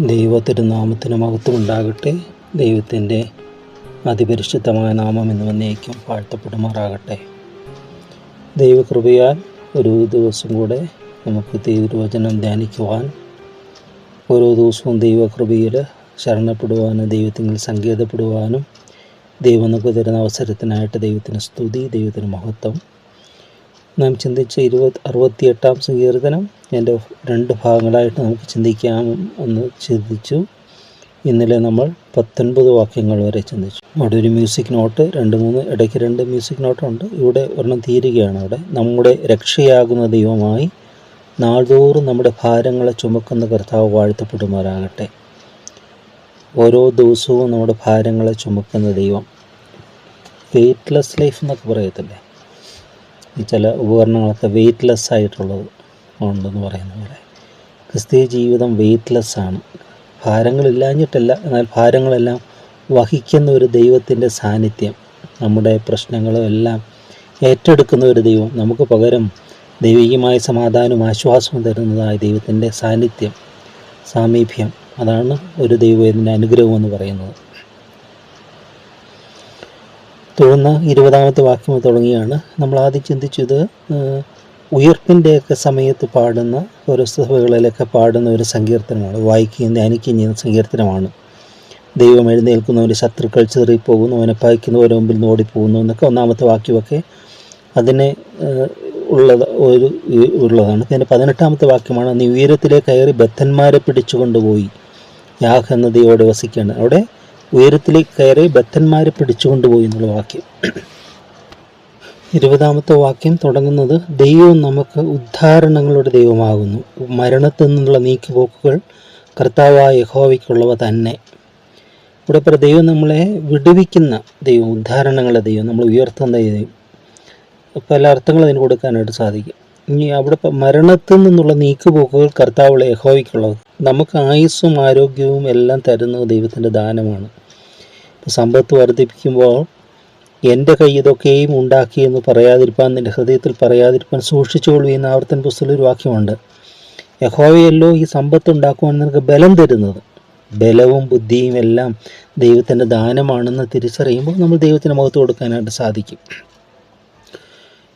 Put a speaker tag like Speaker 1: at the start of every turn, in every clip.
Speaker 1: ദൈവ തിരുനാമത്തിന് മഹത്വമുണ്ടാകട്ടെ. ദൈവത്തിൻ്റെ അതിപരിശുദ്ധമായ നാമം എന്ന് വന്നേക്കും വാഴ്ത്തപ്പെടുമാറാകട്ടെ. ദൈവകൃപയാൽ ഒരു ദിവസം കൂടെ നമുക്ക് ദൈവവചനം ധ്യാനിക്കുവാൻ, ഓരോ ദിവസവും ദൈവകൃപയിൽ ശരണപ്പെടുവാനും ദൈവത്തിൽ സങ്കേതപ്പെടുവാനും ദൈവം നമുക്ക് തരുന്ന അവസരത്തിനായിട്ട് ദൈവത്തിന് സ്തുതി, ദൈവത്തിന് മഹത്വം. നാം ചിന്തിച്ച 68-ാം സങ്കീർത്തനം എൻ്റെ 2 ഭാഗങ്ങളായിട്ട് നമുക്ക് ചിന്തിക്കാം എന്ന് ചിന്തിച്ചു. ഇന്നലെ നമ്മൾ 19 വാക്യങ്ങൾ വരെ ചിന്തിച്ചു. അവിടെ ഒരു മ്യൂസിക് നോട്ട്, 2-3 ഇടയ്ക്ക് 2 മ്യൂസിക് നോട്ടുണ്ട്. ഇവിടെ ഒരെണ്ണം തീരുകയാണ്. അവിടെ നമ്മുടെ രക്ഷയാകുന്ന ദൈവമായി നാൾതോറും നമ്മുടെ ഭാരങ്ങളെ ചുമക്കുന്ന കർത്താവ് വാഴ്ത്തപ്പെടുമാറാകട്ടെ. ഓരോ ദിവസവും നമ്മുടെ ഭാരങ്ങളെ ചുമക്കുന്ന ദൈവം. വെയ്റ്റ്ലെസ് ലൈഫ് എന്നൊക്കെ പറയത്തില്ലേ, ചില ഉപകരണങ്ങളൊക്കെ വെയ്റ്റ്ലെസ് ആയിട്ടുള്ളത് ഉണ്ടെന്ന് പറയുന്ന പോലെ ക്രിസ്തീയ ജീവിതം വെയ്റ്റ്ലെസ് ആണ്. ഭാരങ്ങളില്ലാഞ്ഞിട്ടല്ല, എന്നാൽ ഭാരങ്ങളെല്ലാം വഹിക്കുന്ന ഒരു ദൈവത്തിൻ്റെ സാന്നിധ്യം, നമ്മുടെ പ്രശ്നങ്ങളും എല്ലാം ഏറ്റെടുക്കുന്ന ഒരു ദൈവം, നമുക്ക് പകരം ദൈവികമായ സമാധാനവും ആശ്വാസവും തരുന്നതായ ദൈവത്തിൻ്റെ സാന്നിധ്യം, സാമീപ്യം, അതാണ് ഒരു ദൈവത്തിൻ്റെ അനുഗ്രഹം എന്ന് പറയുന്നത്. തുടർന്ന് 20-ാമത്തെ വാക്യം തുടങ്ങിയാണ്. നമ്മൾ ആദ്യം ചിന്തിച്ചത് ഉയർപ്പിൻ്റെയൊക്കെ സമയത്ത് പാടുന്ന ഓരോ സഭകളിലൊക്കെ പാടുന്ന ഒരു സങ്കീർത്തനമാണ്, വായിക്കുകയും ധ്യാനിക്കുകയും ചെയ്യുന്ന സങ്കീർത്തനമാണ്. ദൈവം എഴുന്നേൽക്കുന്നവന് ശത്രുക്കൾ ചെറിപ്പോകുന്നു, അവനെ പായിക്കുന്നവരെ മുമ്പിൽ നിന്ന് ഓടിപ്പോകുന്നു എന്നൊക്കെ 1-ാമത്തെ വാക്യമൊക്കെ അതിനെ ഉള്ളതാണ്. പിന്നെ 18-ാമത്തെ വാക്യമാണ്, നീ ഉയരത്തിലേക്ക് കയറി ബദ്ധന്മാരെ പിടിച്ചുകൊണ്ടുപോയി യാഹ് എന്ന ദൈവോടെ വസിക്കുകയാണ്. അവിടെ ഉയരത്തിലേക്ക് കയറി ബദ്ധന്മാരെ പിടിച്ചുകൊണ്ടുപോയി എന്നുള്ള വാക്യം. 20-ാമത്തെ വാക്യം തുടങ്ങുന്നത്, ദൈവം നമുക്ക് ഉദ്ധാരണങ്ങളുടെ ദൈവമാകുന്നു, മരണത്തിൽ നിന്നുള്ള നീക്കുപോക്കുകൾ കർത്താവായ യഹോവയ്ക്കുള്ളവ തന്നെ. ഇവിടെ ദൈവം നമ്മളെ വിടുവിക്കുന്ന ദൈവം, ഉദ്ധാരണങ്ങളുടെ ദൈവം, നമ്മൾ ഉയർത്തുന്ന ദൈവം. പല അർത്ഥങ്ങൾ അതിന് കൊടുക്കാനായിട്ട് സാധിക്കും. ഇനി അവിടെ മരണത്തിൽ നിന്നുള്ള നീക്കുപോക്കുകൾ കർത്താവുള്ള യഹോവയ്ക്കുള്ളത്. നമുക്ക് ആയുസ്സും ആരോഗ്യവും എല്ലാം തരുന്നത് ദൈവത്തിൻ്റെ ദാനമാണ്. സമ്പത്ത് വർദ്ധിപ്പിക്കുമ്പോൾ എൻ്റെ കൈ ഇതൊക്കെയും ഉണ്ടാക്കിയെന്ന് പറയാതിരിപ്പാൻ, നിൻ്റെ ഹൃദയത്തിൽ പറയാതിരിപ്പാൻ സൂക്ഷിച്ചുകൊള്ളു എന്ന ആവർത്തന പുസ്തകത്തിൽ ഒരു വാക്യമുണ്ട്. യഹോവയല്ലോ ഈ സമ്പത്ത് ഉണ്ടാക്കുവാൻ നിനക്ക് ബലം തരുന്നത്. ബലവും ബുദ്ധിയും എല്ലാം ദൈവത്തിൻ്റെ ദാനമാണെന്ന് തിരിച്ചറിയുമ്പോൾ നമ്മൾ ദൈവത്തിന് മഹത്വം കൊടുക്കാനായിട്ട് സാധിക്കും.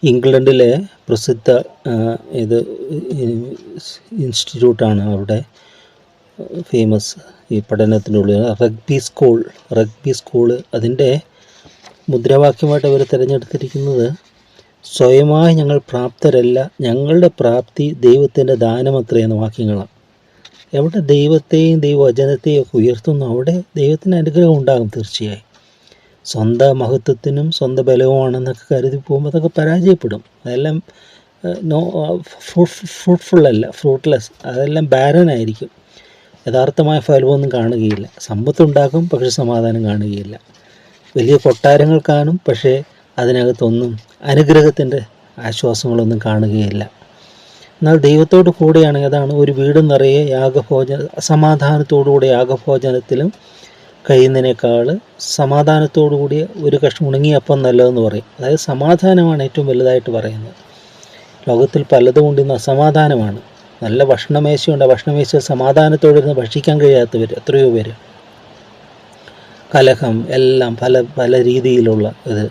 Speaker 1: ഇംഗ്ലണ്ടിലെ പ്രസിദ്ധ ഇൻസ്റ്റിറ്റ്യൂട്ടാണ്, അവിടെ ഫേമസ് ഈ പഠനത്തിനുള്ളിൽ റഗ്ബി സ്കൂൾ. അതിൻ്റെ മുദ്രാവാക്യമായിട്ട് അവർ തിരഞ്ഞെടുത്തിരിക്കുന്നത്, സ്വയമായി ഞങ്ങൾ പ്രാപ്തരല്ല, ഞങ്ങളുടെ പ്രാപ്തി ദൈവത്തിൻ്റെ ദാനമത്രേ എന്ന വാക്യങ്ങളാണ്. എവിടെ ദൈവത്തെയും ദൈവവചനത്തെയും ഒക്കെ ഉയർത്തുന്നു, അവിടെ ദൈവത്തിന് അനുഗ്രഹം ഉണ്ടാകും തീർച്ചയായും. സ്വന്തം മഹത്വത്തിനും സ്വന്തം ബലവുമാണെന്നൊക്കെ കരുതി പോകുമ്പോൾ അതൊക്കെ പരാജയപ്പെടും. അതെല്ലാം ഫ്രൂട്ട്ഫുള്ളല്ല, ഫ്രൂട്ട്ലെസ്, അതെല്ലാം ബാരനായിരിക്കും. യഥാർത്ഥമായ ഫലമൊന്നും കാണുകയില്ല. സമ്പത്തുണ്ടാക്കും, പക്ഷെ സമാധാനം കാണുകയില്ല. വലിയ കൊട്ടാരങ്ങൾ കാണും, പക്ഷേ അതിനകത്തൊന്നും അനുഗ്രഹത്തിൻ്റെ ആശ്വാസങ്ങളൊന്നും കാണുകയില്ല. എന്നാൽ ദൈവത്തോട് കൂടെയാണെങ്കിൽ അതാണ് ഒരു വീട് നിറയെ സമാധാനത്തോടുകൂടി യാഗഭോജനത്തിലും കഴിയുന്നതിനേക്കാൾ സമാധാനത്തോടു കൂടിയ ഒരു കഷ്ണം ഉണങ്ങിയപ്പം നല്ലതെന്ന് പറയും. അതായത് സമാധാനമാണ് ഏറ്റവും വലുതായിട്ട് പറയുന്നത്. ലോകത്തിൽ പലതും കൊണ്ടിരുന്ന അസമാധാനമാണ്. നല്ല ഭക്ഷണമേശയുണ്ട്, ഭക്ഷണമേശ സമാധാനത്തോടിരുന്ന് ഭക്ഷിക്കാൻ കഴിയാത്തവർ എത്രയോ പേര്. കലഹം എല്ലാം പല രീതിയിലുള്ള ഇത്.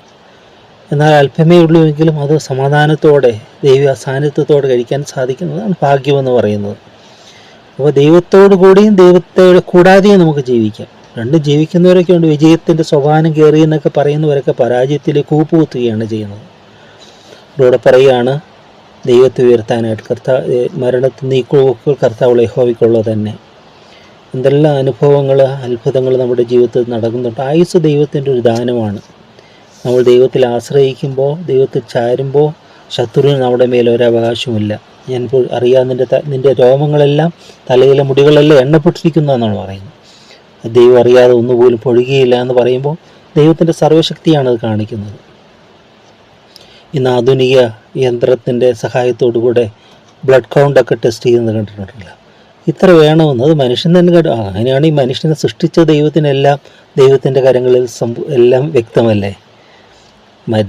Speaker 1: എന്നാൽ അല്പമേ ഉള്ളൂവെങ്കിലും അത് സമാധാനത്തോടെ ദൈവ സാന്നിധ്യത്തോടെ കഴിക്കാൻ സാധിക്കുന്നതാണ് ഭാഗ്യമെന്ന് പറയുന്നത്. അപ്പോൾ ദൈവത്തോടു കൂടിയും ദൈവത്തെ കൂടാതെയും നമുക്ക് ജീവിക്കാം. രണ്ടും ജീവിക്കുന്നവരൊക്കെ ഉണ്ട്. വിജയത്തിൻ്റെ സോപാനം കയറി എന്നൊക്കെ പറയുന്നവരൊക്കെ പരാജയത്തിലേക്ക് കൂപ്പുകുത്തുകയാണ് ചെയ്യുന്നത്. ഇവിടെ പറയുകയാണ്, ദൈവത്തെ ഉയർത്താനായിട്ട് മരണത്തിൽ നീക്കുപോക്കുകൾ കർത്താവുള്ള യഹോവയ്ക്കുള്ളത് തന്നെ. എന്തെല്ലാം അനുഭവങ്ങൾ, അത്ഭുതങ്ങൾ നമ്മുടെ ജീവിതത്തിൽ നടക്കുന്നുണ്ട്. ആയുസ് ദൈവത്തിൻ്റെ ഒരു ദാനമാണ്. നമ്മൾ ദൈവത്തിൽ ആശ്രയിക്കുമ്പോൾ, ദൈവത്തിൽ ചാരുമ്പോൾ ശത്രുവിന് നമ്മുടെ മേലെ ഒരവകാശവുമില്ല. ഞാൻ ഇപ്പോൾ അറിയാം, നിൻ്റെ രോമങ്ങളെല്ലാം, തലയിലെ മുടികളെല്ലാം എണ്ണപ്പെട്ടിരിക്കുന്നതെന്നാണ് പറയുന്നത്. ദൈവം അറിയാതെ ഒന്നുപോലും പൊഴുകയില്ല എന്ന് പറയുമ്പോൾ ദൈവത്തിൻ്റെ സർവ്വശക്തിയാണ് അത് കാണിക്കുന്നത്. ഇന്ന് ആധുനിക യന്ത്രത്തിൻ്റെ സഹായത്തോടു കൂടെ ബ്ലഡ് കൗണ്ടൊക്കെ ടെസ്റ്റ് ചെയ്യുന്നത് കണ്ടിട്ടുണ്ടല്ലോ. ഇത്ര വേണമെന്ന് അത് മനുഷ്യൻ തന്നെ അങ്ങനെയാണ് ഈ മനുഷ്യനെ സൃഷ്ടിച്ച ദൈവത്തിനെല്ലാം ദൈവത്തിൻ്റെ കരങ്ങളിൽ എല്ലാം വ്യക്തമല്ലേ.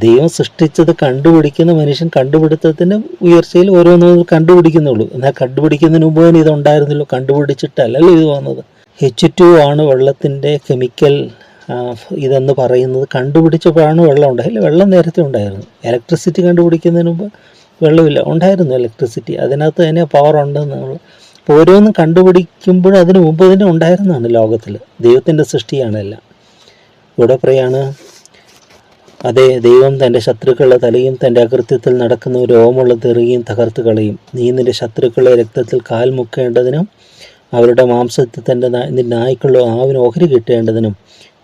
Speaker 1: ദൈവം സൃഷ്ടിച്ചത് കണ്ടുപിടിക്കുന്ന മനുഷ്യൻ കണ്ടുപിടുത്തത്തിന് ഉയർച്ചയിൽ ഓരോന്നും കണ്ടുപിടിക്കുന്നുള്ളൂ. എന്നാൽ കണ്ടുപിടിക്കുന്നതിന് മുമ്പ് തന്നെ ഇതുണ്ടായിരുന്നല്ലോ, കണ്ടുപിടിച്ചിട്ടല്ലല്ലോ ഇത് വന്നത്. H2 ആണ് വെള്ളത്തിൻ്റെ കെമിക്കൽ ഇതെന്ന് പറയുന്നത്. കണ്ടുപിടിച്ചപ്പോഴാണ് വെള്ളം ഉണ്ടായില്ല, വെള്ളം നേരത്തെ ഉണ്ടായിരുന്നു. ഇലക്ട്രിസിറ്റി കണ്ടുപിടിക്കുന്നതിന് മുമ്പ് വെള്ളമില്ല, ഉണ്ടായിരുന്നു ഇലക്ട്രിസിറ്റി, അതിനകത്ത് തന്നെ പവർ ഉണ്ടെന്നുള്ള. ഓരോന്നും കണ്ടുപിടിക്കുമ്പോഴും അതിന് മുമ്പ് തന്നെ ഉണ്ടായിരുന്നതാണ് ലോകത്തിൽ. ദൈവത്തിൻ്റെ സൃഷ്ടിയാണെല്ലാം. ഇവിടെ പറയാണ്, അതെ, ദൈവം തൻ്റെ ശത്രുക്കളുടെ തലയും തൻ്റെ അകൃത്യത്തിൽ നടക്കുന്ന രോമമുള്ള തെറിയും തകർത്ത് കളയും. നീ നിൻ്റെ ശത്രുക്കളെ രക്തത്തിൽ കാൽ മുക്കേണ്ടതിനും അവരുടെ മാംസത്തിൽ തൻ്റെ നായ്ക്കളുടെ ആവിന് ഓഹരി കിട്ടേണ്ടതിനും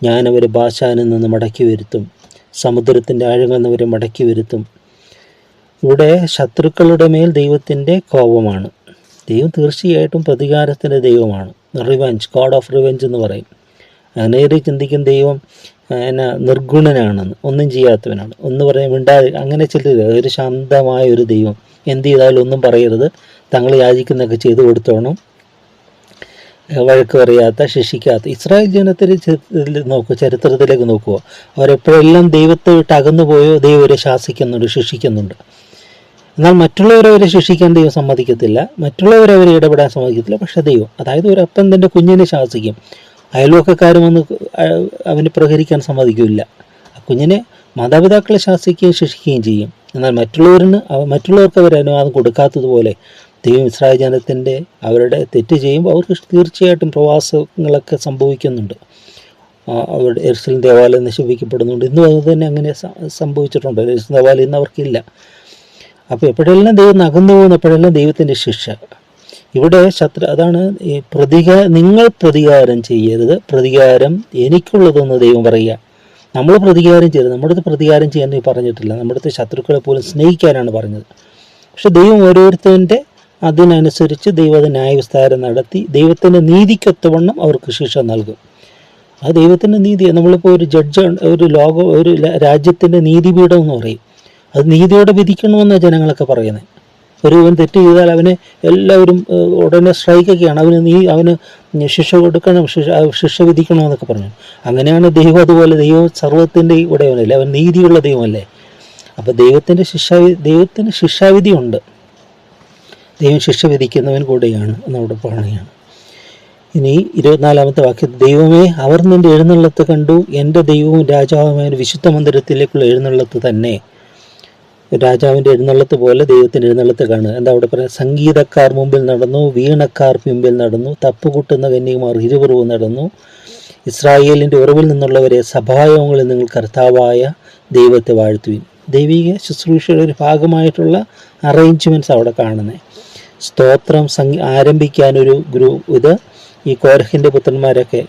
Speaker 1: ഞാൻ അവരെ ബാശാനിൽ നിന്ന് മടക്കി വരുത്തും, സമുദ്രത്തിൻ്റെ ആഴങ്ങളിൽ നിന്ന് അവരെ മടക്കി വരുത്തും. ഇവിടെ ശത്രുക്കളുടെ മേൽ ദൈവത്തിൻ്റെ കോപമാണ്. ദൈവം തീർച്ചയായിട്ടും പ്രതികാരത്തിൻ്റെ ദൈവമാണ്. റിവെഞ്ച്, ഗോഡ് ഓഫ് റിവെഞ്ച് എന്ന് പറയും. നേരെ ചിന്തിക്കുന്ന ദൈവം നിർഗുണനാണെന്ന്, ഒന്നും ചെയ്യാത്തവനാണ്, ഒന്നും പറയാൻ മിണ്ടാതെ അങ്ങനെ ചിലർ. ഒരു ശാന്തമായ ഒരു ദൈവം, എന്ത് ചെയ്താലും ഒന്നും പറയരുത്, തങ്ങൾ യാചിക്കുന്നതൊക്കെ ചെയ്തു കൊടുത്തോണം, വഴക്ക് പറയാത്ത, ശിക്ഷിക്കാത്ത. ഇസ്രായേൽ ജനത്തിൽ ചരിത്രത്തിലേക്ക് നോക്കുക, അവരെപ്പോഴെല്ലാം ദൈവത്തെ വിട്ട് അകന്നു പോയോ ദൈവം അവരെ ശാസിക്കുന്നുണ്ട്, ശിക്ഷിക്കുന്നുണ്ട്. എന്നാൽ മറ്റുള്ളവരെ അവരെ ശിക്ഷിക്കാൻ ദൈവം സമ്മതിക്കത്തില്ല, മറ്റുള്ളവരെ അവരെ ഇടപെടാൻ സമ്മതിക്കത്തില്ല. പക്ഷെ ദൈവം, അതായത് ഒരു അപ്പൻ തൻ്റെ കുഞ്ഞിനെ ശാസിക്കും, അയൽവക്കക്കാരും വന്ന് അവന് പ്രഹരിക്കാൻ സമ്മതിക്കില്ല. കുഞ്ഞിനെ മാതാപിതാക്കളെ ശാസിക്കുകയും ശിക്ഷിക്കുകയും ചെയ്യും. എന്നാൽ മറ്റുള്ളവർക്ക് അവർ അനുവാദം കൊടുക്കാത്തതുപോലെ ദൈവം ഇസ്രായേൽ ജനത്തിൻ്റെ അവരുടെ തെറ്റ് ചെയ്യുമ്പോൾ അവർക്ക് തീർച്ചയായിട്ടും പ്രവാസങ്ങളൊക്കെ സംഭവിക്കുന്നുണ്ട്. അവരുടെ യെരുശലേം ദേവാലയം നശിപ്പിക്കപ്പെടുന്നുണ്ട്. ഇന്നും അത് തന്നെ അങ്ങനെ സംഭവിച്ചിട്ടുണ്ട്. യെരുശലേം ദേവാലയം ഇന്ന് അവർക്കില്ല. അപ്പോൾ എപ്പോഴെല്ലാം ദൈവം അകന്നു പോകുന്നു, എപ്പോഴെല്ലാം ദൈവത്തിൻ്റെ ശിക്ഷ. ഇവിടെ അതാണ് ഈ നിങ്ങൾ പ്രതികാരം ചെയ്യരുത്, പ്രതികാരം എനിക്കുള്ളതെന്ന് ദൈവം പറയുക. നമ്മൾ പ്രതികാരം ചെയ്യരുത്, നമ്മുടെ അടുത്ത് പ്രതികാരം ചെയ്യാൻ പറഞ്ഞിട്ടില്ല, നമ്മുടെ അടുത്ത് ശത്രുക്കളെ പോലും സ്നേഹിക്കാനാണ് പറഞ്ഞത്. പക്ഷെ ദൈവം ഓരോരുത്തരുടെ അതിനനുസരിച്ച് ദൈവം അത് ന്യായവിസ്താരം നടത്തി ദൈവത്തിൻ്റെ നീതിക്കൊത്തവണ്ണം അവർക്ക് ശിക്ഷ നൽകും. ആ ദൈവത്തിൻ്റെ നീതി, നമ്മളിപ്പോൾ ഒരു ഒരു രാജ്യത്തിൻ്റെ നീതിപീഠം എന്ന് പറയും, അത് നീതിയോടെ വിധിക്കണമെന്നാണ് ജനങ്ങളൊക്കെ പറയുന്നത്. ഒരുവൻ തെറ്റ് ചെയ്താൽ അവനെ എല്ലാവരും ഉടനെ സ്ട്രൈക്കൊക്കെയാണ്, അവന് ശിക്ഷ കൊടുക്കണം, ശിക്ഷ വിധിക്കണമെന്നൊക്കെ പറഞ്ഞു. അങ്ങനെയാണ് ദൈവം. അതുപോലെ ദൈവം സർവ്വത്തിൻ്റെ ഉടയവനല്ലേ, അവൻ നീതിയുള്ള ദൈവമല്ലേ. അപ്പോൾ ദൈവത്തിന് ശിക്ഷാവിധി ഉണ്ട്, ദൈവം ശിക്ഷ വിധിക്കുന്നവൻ കൂടെയാണ് എന്നവിടെ പറയുകയാണ്. ഇനി 24-ാമത്തെ വാക്യത്തിൽ, ദൈവമേ, അവർ നിൻ്റെ എഴുന്നള്ളത്ത് കണ്ടു, എൻ്റെ ദൈവവും രാജാവുമായ വിശുദ്ധ മന്ദിരത്തിലേക്കുള്ള എഴുന്നള്ളത്ത് തന്നെ. രാജാവിൻ്റെ എഴുന്നള്ളത്ത് പോലെ ദൈവത്തിൻ്റെ എഴുന്നള്ളത്ത് കാണുക. എന്താ അവിടെ പറയുക? സംഗീതക്കാർ മുമ്പിൽ നടന്നു, വീണക്കാർ പിമ്പിൽ നടന്നു, തപ്പുകൂട്ടുന്ന കന്യകമാർ ഇരുപുറവും നടന്നു. ഇസ്രായേലിൻ്റെ ഉറവിൽ നിന്നുള്ളവരെ സഭായോഗങ്ങളിൽ നിങ്ങൾ കർത്താവായ ദൈവത്തെ വാഴ്ത്തുവിൻ. ദൈവിക ശുശ്രൂഷയുടെ ഒരു ഭാഗമായിട്ടുള്ള അറേഞ്ച്മെൻറ്റ്സ് അവിടെ കാണുന്നത്. സ്തോത്രം ആരംഭിക്കാനൊരു ഇത് ഈ കോരഹിൻ്റെ പുത്രന്മാരൊക്കെ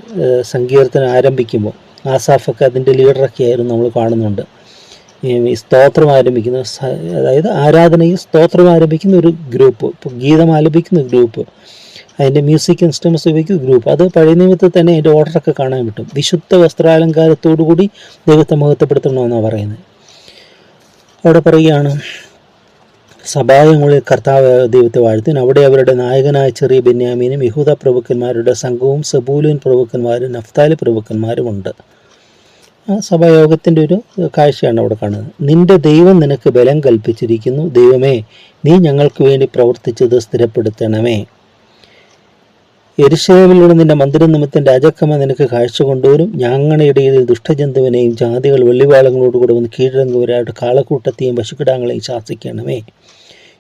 Speaker 1: സങ്കീർത്തനം ആരംഭിക്കുമ്പോൾ ആസാഫൊക്കെ അതിൻ്റെ ലീഡറൊക്കെ ആയിരുന്നു നമ്മൾ കാണുന്നുണ്ട്. ഈ സ്തോത്രം ആരംഭിക്കുന്ന, അതായത് ആരാധനയിൽ സ്തോത്രം ആരംഭിക്കുന്ന ഒരു ഗ്രൂപ്പ്, ഗീതം ആലപിക്കുന്ന ഗ്രൂപ്പ്, അതിൻ്റെ മ്യൂസിക് ഇൻസ്ട്രുമെൻറ്റ്സ് ഉപയോഗിക്കുന്ന ഗ്രൂപ്പ്, അത് പഴയ നിയമത്തിൽ തന്നെ അതിൻ്റെ ഓർഡറൊക്കെ കാണാൻ പറ്റും. വിശുദ്ധ വസ്ത്രാലങ്കാരത്തോടു കൂടി ദൈവത്തെ മഹത്വപ്പെടുത്തണമെന്നാണ് പറയുന്നത്. അവിടെ പറയുകയാണ്, സഭായങ്ങളിൽ കർത്താവ് ദൈവത്തെ വാഴ്ത്തുവിൻ. അവിടെ അവരുടെ നായകനായ ചെറിയ ബെന്യാമീനും യഹൂദ പ്രഭുക്കന്മാരുടെ സംഘവും സെബൂലൂൻ പ്രഭുക്കന്മാരും നഫ്താലി പ്രഭുക്കന്മാരുമുണ്ട്. ആ സഭായോഗത്തിൻ്റെ ഒരു കാഴ്ചയാണ് അവിടെ കാണുന്നത്. നിന്റെ ദൈവം നിനക്ക് ബലം കൽപ്പിച്ചിരിക്കുന്നു, ദൈവമേ, നീ ഞങ്ങൾക്ക് വേണ്ടി പ്രവർത്തിച്ചത് സ്ഥിരപ്പെടുത്തണമേ. യെരുശലേമിലുള്ള നിന്റെ മന്ദിര നിമിത്തം രാജാക്കന്മാർ നിനക്ക് കാഴ്ച കൊണ്ടുവരും. ഞങ്ങളുടെ ഇടയിൽ ദുഷ്ടജന്തുവിനെയും ജാതികൾ വെള്ളിവാളങ്ങളോടുകൂടെ വന്ന് കീഴടങ്ങുവരായിട്ട് കാളക്കൂട്ടത്തെയും പശുക്കിടാങ്ങളെയും ശാസിക്കണമേ.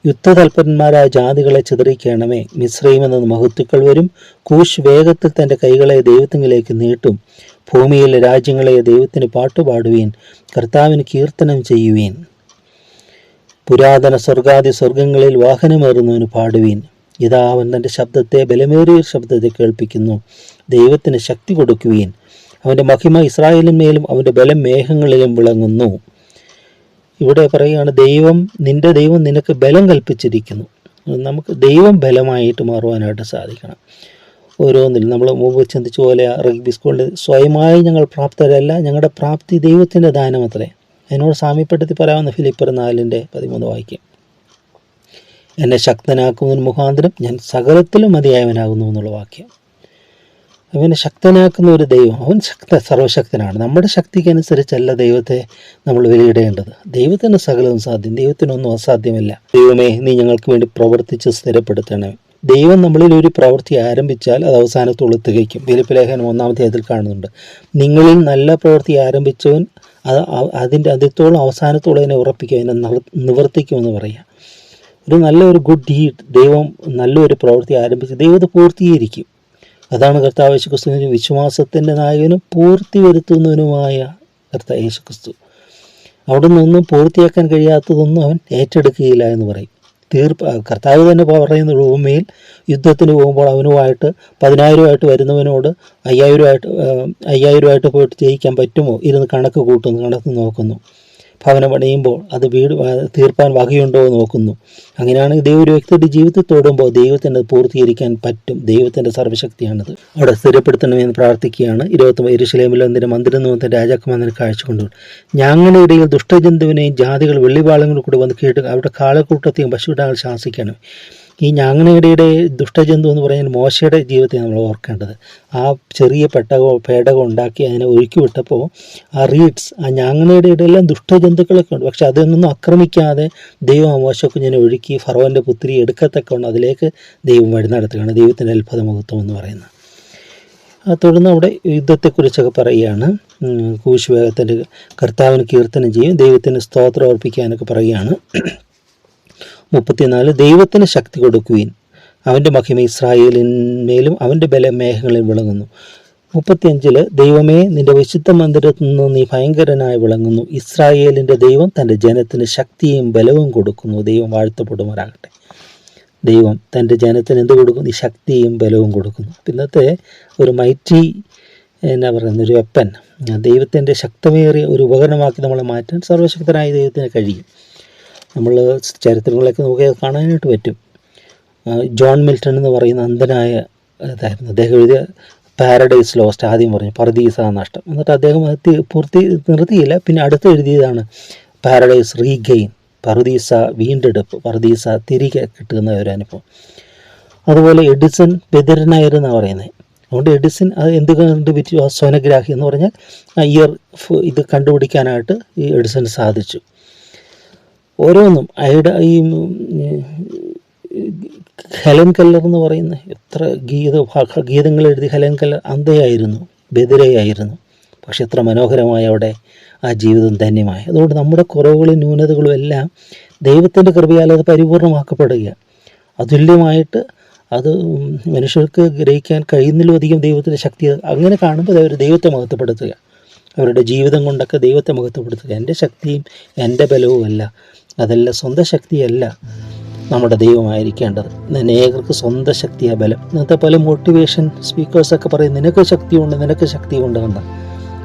Speaker 1: യുദ്ധതൽപരന്മാരായ ജാതികളെ ചിതറിക്കണമേ. മിസ്രയീമിൽ നിന്ന് മഹത്തുക്കൾ വരും. കൂശ് വേഗത്തിൽ തൻ്റെ കൈകളെ ദൈവത്തിങ്കിലേക്ക് നീട്ടും. ഭൂമിയിലെ രാജ്യങ്ങളെ ദൈവത്തിന് പാട്ടുപാടുവീൻ, കർത്താവിന് കീർത്തനം ചെയ്യുവീൻ. പുരാതന സ്വർഗാദി സ്വർഗങ്ങളിൽ വാഹനമേറുന്നവന് പാടുവീൻ. ഇതാ അവൻ തൻ്റെ ശബ്ദത്തെ, ബലമേറിയ ശബ്ദത്തെ കേൾപ്പിക്കുന്നു. ദൈവത്തിന് ശക്തി കൊടുക്കുവീൻ. അവൻ്റെ മഹിമ ഇസ്രായേലിന്മേലും അവൻ്റെ ബലം മേഘങ്ങളിലും വിളങ്ങുന്നു. ഇവിടെ പറയുകയാണ്, നിന്റെ ദൈവം നിനക്ക് ബലം കൽപ്പിച്ചിരിക്കുന്നു. നമുക്ക് ദൈവം ബലമായിട്ട് മാറുവാനായിട്ട് സാധിക്കണം. ഓരോന്നിലും നമ്മൾ മുമ്പ് ചിന്തിച്ച പോലെ റഗ്ബി സ്കൂളിൽ സ്വയമായി ഞങ്ങൾ പ്രാപ്തരല്ല, ഞങ്ങളുടെ പ്രാപ്തി ദൈവത്തിൻ്റെ ദാനമത്രേ. അതിനോട് സാമ്യപ്പെടുത്തി പറയാവുന്ന ഫിലിപ്പർ 4:13 വാക്യം. എന്നെ ശക്തനാക്കുന്നതിന് മുഖാന്തരം ഞാൻ സകലത്തിലും മതിയായവനാകുന്നു എന്നുള്ള വാക്യം. അവനെ ശക്തനാക്കുന്ന ഒരു ദൈവം. അവൻ സർവശക്തനാണ്. നമ്മുടെ ശക്തിക്കനുസരിച്ചല്ല ദൈവത്തെ നമ്മൾ വിലയിടേണ്ടത്. ദൈവത്തിന് സകലവും സാധ്യം, ദൈവത്തിനൊന്നും അസാധ്യമല്ല. ദൈവമേ, നീ ഞങ്ങൾക്ക് വേണ്ടി പ്രവർത്തിച്ച് സ്ഥിരപ്പെടുത്തണമേ. ദൈവം നമ്മളിൽ ഒരു പ്രവൃത്തി ആരംഭിച്ചാൽ അത് അവസാനത്തോളം തികയ്ക്കും. ഫിലിപ്പ് ലേഖനം 1-ാം അധ്യായത്തിൽ കാണുന്നുണ്ട്. നിങ്ങളിൽ നല്ല പ്രവൃത്തി ആരംഭിച്ചവൻ അതിൻ്റെ അന്ത്യത്തോളം അവസാനത്തോളം അതിനെ ഉറപ്പിക്കും, അതിനെ നിവർത്തിക്കുമെന്ന് പറയാം. ഒരു ഗുഡ് ഡീഡ്, ദൈവം നല്ലൊരു പ്രവൃത്തി ആരംഭിച്ച് ദൈവം അത് പൂർത്തീകരിക്കും. അതാണ് കർത്താവ് യേശുക്രിസ്തുവിന് വിശ്വാസത്തിൻ്റെ നായകനും പൂർത്തി വരുത്തുന്നവനുമായ കർത്താവ് യേശുക്രിസ്തു. അവിടെ നിന്നൊന്നും പൂർത്തിയാക്കാൻ കഴിയാത്തതൊന്നും അവൻ ഏറ്റെടുക്കുകയില്ല എന്ന് പറയും. കർത്താവ് തന്നെ പറയുന്ന ഭൂമിയിൽ യുദ്ധത്തിന് പോകുമ്പോൾ അവനുമായിട്ട് 10,000 വരുന്നവനോട് 5,000 പോയിട്ട് ജയിക്കാൻ പറ്റുമോ? ഇരുന്ന് കണക്ക് കൂട്ടുന്നു, കണക്ക് നോക്കുന്നു. ഭവനം പണിയുമ്പോൾ അത് വീട് തീർപ്പാൻ വകയുണ്ടോ എന്ന് നോക്കുന്നു. അങ്ങനെയാണെങ്കിൽ ദൈവം ഒരു വ്യക്തിയുടെ ജീവിതത്തിൽ തൊടുമ്പോൾ ദൈവത്തിൻ്റെ പൂർത്തീകരിക്കാൻ പറ്റും. ദൈവത്തിൻ്റെ സർവ്വശക്തിയാണത്. അവിടെ സ്ഥിരപ്പെടുത്തണമെന്ന് പ്രാർത്ഥിക്കുകയാണ്. 29 യെരൂശലേമിൽ അതിൻ്റെ മന്ദിരം നിമിത്തം രാജാക്കന്മാരെ കാഴ്ച കൊണ്ടു. ഞങ്ങളുടെ ഇടയിൽ ദുഷ്ടജന്തുവിനെയും ജാതികൾ വെള്ളിവാളങ്ങളിൽ കൂടി വന്ന് കേട്ട് അവരുടെ കാളക്കൂട്ടത്തെയും പശുവിടാങ്ങൾ ശാസിക്കണം. ഈ ഞാങ്ങണയുടെ ദുഷ്ടജന്തു എന്ന് പറയുന്നത് മോശയുടെ ജീവിതത്തെ നമ്മൾ ഓർക്കേണ്ടത്. ആ ചെറിയ പേടകം ഉണ്ടാക്കി അതിനെ ഒഴുക്കി വിട്ടപ്പോൾ ആ റീഡ്സ്, ആ ഞാങ്ങണയുടെ ഇടയിലെല്ലാം ദുഷ്ടജന്തുക്കളൊക്കെ ഉണ്ട്. പക്ഷെ അതൊന്നും ആക്രമിക്കാതെ ദൈവം ആ മോശക്കുഞ്ഞിനെ ഒഴുക്കി ഫറവൻ്റെ പുത്രി എടുക്കത്തക്കൊണ്ട് അതിലേക്ക് ദൈവം വഴി നടത്തുകയാണ്. ദൈവത്തിൻ്റെ അത്ഭുത മഹത്വം എന്ന് പറയുന്നത്. തുടർന്ന് അവിടെ യുദ്ധത്തെക്കുറിച്ചൊക്കെ പറയുകയാണ്. കൂശുവേഗത്തിൻ്റെ കർത്താവിന് കീർത്തനം ചെയ്യും, ദൈവത്തിന് സ്തോത്രം അർപ്പിക്കാനൊക്കെ പറയുകയാണ്. 34 ദൈവത്തിന് ശക്തി കൊടുക്കുവിൻ, അവൻ്റെ മഹിമ ഇസ്രായേലിന്മേലും അവൻ്റെ ബലം മേഘങ്ങളിൽ വിളങ്ങുന്നു. 35 ദൈവമേ, നിന്റെ വിശുദ്ധ മന്ദിരത്തിൽ നിന്ന് നീ ഭയങ്കരനായി വിളങ്ങുന്നു. ഇസ്രായേലിൻ്റെ ദൈവം തൻ്റെ ജനത്തിന് ശക്തിയും ബലവും കൊടുക്കുന്നു. ദൈവം വാഴ്ത്തപ്പെടുമാറാകട്ടെ. ദൈവം തൻ്റെ ജനത്തിന് എന്ത് കൊടുക്കുന്നു? ഈ ശക്തിയും ബലവും കൊടുക്കുന്നു. ഇന്നത്തെ ഒരു മൈറ്റി ഒരു വെപ്പൻ, ദൈവത്തിൻ്റെ ശക്തമേറിയ ഒരു ഉപകരണമാക്കി നമ്മളെ മാറ്റാൻ സർവശക്തനായ ദൈവത്തിന് കഴിയും. നമ്മൾ ചരിത്രങ്ങളൊക്കെ നമുക്ക് കാണാനായിട്ട് പറ്റും. ജോൺ മിൽട്ടൺ എന്ന് പറയുന്ന അന്ധനായ ഇതായിരുന്നു. അദ്ദേഹം എഴുതിയ പാരഡൈസ് ലോസ്റ്റ് ആദ്യം പറഞ്ഞു പറുദീസ നഷ്ടം. എന്നിട്ട് അദ്ദേഹം പൂർത്തി നിർത്തിയില്ല. പിന്നെ അടുത്ത് എഴുതിയതാണ് പാരഡൈസ് റീഗെയിൻ, പറുദീസ വീണ്ടെടുപ്പ്, പറുദീസ തിരികെ കിട്ടുന്ന ഒരു അനുഭവം. അതുപോലെ എഡിസൺ ബദിരനായിരുന്നാണ് പറയുന്നത്. അതുകൊണ്ട് എഡിസൺ അത് എന്തുകൊണ്ട് സോനഗ്രാഹി എന്ന് പറഞ്ഞാൽ ഇത് കണ്ടുപിടിക്കാനായിട്ട് ഈ എഡിസൺ സാധിച്ചു. ഓരോന്നും ഈ ഹെലൻ കെല്ലർ എന്ന് പറയുന്ന എത്ര ഗീതങ്ങൾ എഴുതി ഹെലൻ കെല്ലർ അന്ധയായിരുന്നു, ബധിരയായിരുന്നു. പക്ഷെ എത്ര മനോഹരമായി അവിടെ ആ ജീവിതം ധന്യമായി. അതുകൊണ്ട് നമ്മുടെ കുറവുകളും ന്യൂനതകളും എല്ലാം ദൈവത്തിൻ്റെ കൃപയാൽ അത് പരിപൂർണമാക്കപ്പെടുക. അതുല്യമായിട്ട് അത് മനുഷ്യർക്ക് ഗ്രഹിക്കാൻ കഴിയുന്നതിലധികം ദൈവത്തിൻ്റെ ശക്തി. അങ്ങനെ കാണുമ്പോൾ അവർ ദൈവത്തെ മഹത്വപ്പെടുത്തുക, അവരുടെ ജീവിതം കൊണ്ടൊക്കെ ദൈവത്തെ മഹത്വപ്പെടുത്തുക. എൻ്റെ ശക്തിയും എൻ്റെ ബലവുമല്ല, അതല്ല, സ്വന്തം ശക്തിയല്ല നമ്മുടെ ദൈവമായിരിക്കേണ്ടത്. അനേകർക്ക് സ്വന്തം ശക്തിയാണ് ബലം. ഇന്നത്തെ പല മോട്ടിവേഷൻ സ്പീക്കേഴ്സൊക്കെ പറയും നിനക്ക് ശക്തിയുണ്ട്, നിനക്ക് ശക്തിയുണ്ട് എന്ന്.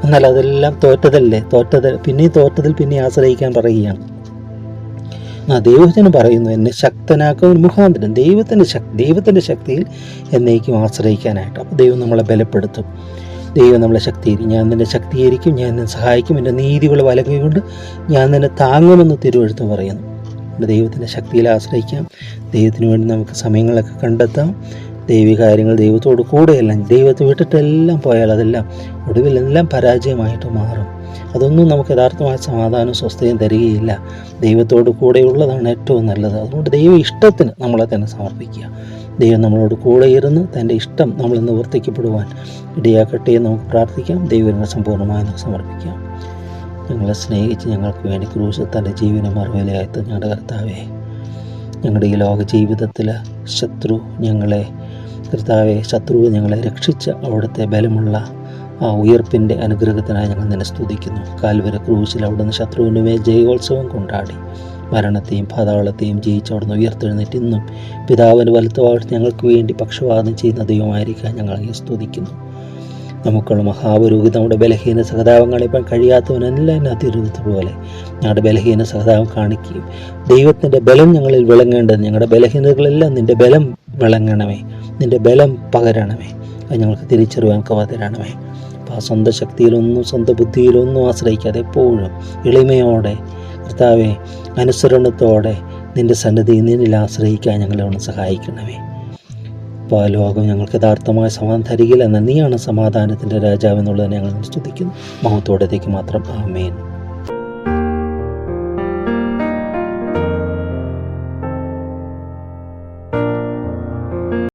Speaker 1: എന്നാൽ അതെല്ലാം തോറ്റതല്ലേ, തോറ്റതിൽ പിന്നെ ആശ്രയിക്കാൻ പറയുകയാണ്. ദൈവത്തിന് പറയുന്നു എന്നെ ശക്തനാക്കാൻ മുഖാന്തരം ദൈവത്തിൻ്റെ ശക്തിയിൽ എന്നേക്കും ആശ്രയിക്കാനായിട്ട്. അപ്പോൾ ദൈവം നമ്മളെ ബലപ്പെടുത്തും, ദൈവം നമ്മളെ ശക്തീകരിക്കും. ഞാൻ നിന്നെ ശക്തീകരിക്കും, ഞാൻ നിന്നെ സഹായിക്കും, എൻ്റെ നീതികൾ വലകൈകൊണ്ട് ഞാൻ നിന്നെ താങ്ങുമെന്ന് തിരുവെഴുത്ത് പറയുന്നു. ദൈവത്തിൻ്റെ ശക്തിയിൽ ആശ്രയിക്കാം. ദൈവത്തിന് വേണ്ടി നമുക്ക് സമയങ്ങളൊക്കെ കണ്ടെത്താം. ദൈവികാര്യങ്ങൾ ദൈവത്തോട് കൂടെയെല്ലാം, ദൈവത്തെ വിട്ടിട്ടെല്ലാം പോയാൽ അതെല്ലാം ഒടുവിൽ എല്ലാം പരാജയമായിട്ട് മാറും. അതൊന്നും നമുക്ക് യഥാർത്ഥമായ സമാധാനവും സ്വസ്ഥതയും തരികയില്ല. ദൈവത്തോട് കൂടെയുള്ളതാണ് ഏറ്റവും നല്ലത്. അതുകൊണ്ട് ദൈവ ഇഷ്ടത്തിന് നമ്മളെ തന്നെ സമർപ്പിക്കുക. ദൈവം നമ്മളോട് കൂടെ ഇരുന്ന് തൻ്റെ ഇഷ്ടം നമ്മൾ നിവർത്തിക്കപ്പെടുവാൻ ഇടയാക്കട്ടെ എന്ന് നമുക്ക് പ്രാർത്ഥിക്കാം. ദൈവത്തിനെ സമ്പൂർണ്ണമായി നമുക്ക് സമർപ്പിക്കാം. ഞങ്ങളെ സ്നേഹിച്ച് ഞങ്ങൾക്ക് വേണ്ടി ക്രൂശിൽ തൻ്റെ ജീവനെ മറുവിലയായി ഞങ്ങളുടെ കർത്താവേ, ഞങ്ങളുടെ ഈ ലോക ജീവിതത്തിൽ ശത്രുവ് ഞങ്ങളെ രക്ഷിച്ച അവിടുത്തെ ബലമുള്ള ആ ഉയർപ്പിൻ്റെ അനുഗ്രഹത്തിനായി ഞങ്ങൾ നിന്നെ സ്തുതിക്കുന്നു. കാൽവരി ക്രൂശിൽ അവിടുന്ന് ശത്രുവിൻ്റെ മേൽ ജയോത്സവം കൊണ്ടാടി മരണത്തെയും പാതാളത്തെയും ജയിച്ച് അവിടുന്ന് ഉയർത്തെഴുന്നേറ്റ് ഇന്നും പിതാവിൻ്റെ വലത്തുഭാഗത്ത് ഞങ്ങൾക്ക് വേണ്ടി പക്ഷപാതം ചെയ്യുന്ന ദൈവമായിരിക്കാൻ ഞങ്ങളെ സ്തുതിക്കുന്നു. നമുക്കുള്ള മഹാപുരോഹിതം നമ്മുടെ ബലഹീന സഹതാപം കാണിക്കാൻ കഴിയാത്തവനെല്ലാം എന്നെ അതിരുപോലെ ഞങ്ങളുടെ ബലഹീന സഹതാപം കാണിക്കുകയും ദൈവത്തിൻ്റെ ബലം ഞങ്ങളിൽ വിളങ്ങേണ്ടത്, ഞങ്ങളുടെ ബലഹീനതകളെല്ലാം നിൻ്റെ ബലം വിളങ്ങണമേ, നിൻ്റെ ബലം പകരണമേ, അത് ഞങ്ങൾക്ക് തിരിച്ചറിയാൻ കവതരണമേ. അപ്പോൾ ആ സ്വന്തം ശക്തിയിലൊന്നും സ്വന്തം ബുദ്ധിയിലൊന്നും ആശ്രയിക്കാതെ എപ്പോഴും എളിമയോടെ കർത്താവെ അനുസരണത്തോടെ നിൻ്റെ സന്നിധി നിന്നിൽ ആശ്രയിക്കാൻ ഞങ്ങളെ ഒന്ന് സഹായിക്കണമേ. അപ്പാ ലോകം ഞങ്ങൾക്ക് യഥാർത്ഥമായ സമാധാനം തരികില്ല, എന്നാൽ നീയാണ് സമാധാനത്തിൻ്റെ രാജാവ് എന്നുള്ളത് ഞങ്ങൾ സ്തുതിക്കുന്നു. മഹത്വത്തോടത്തേക്ക് മാത്രം. ആമേൻ.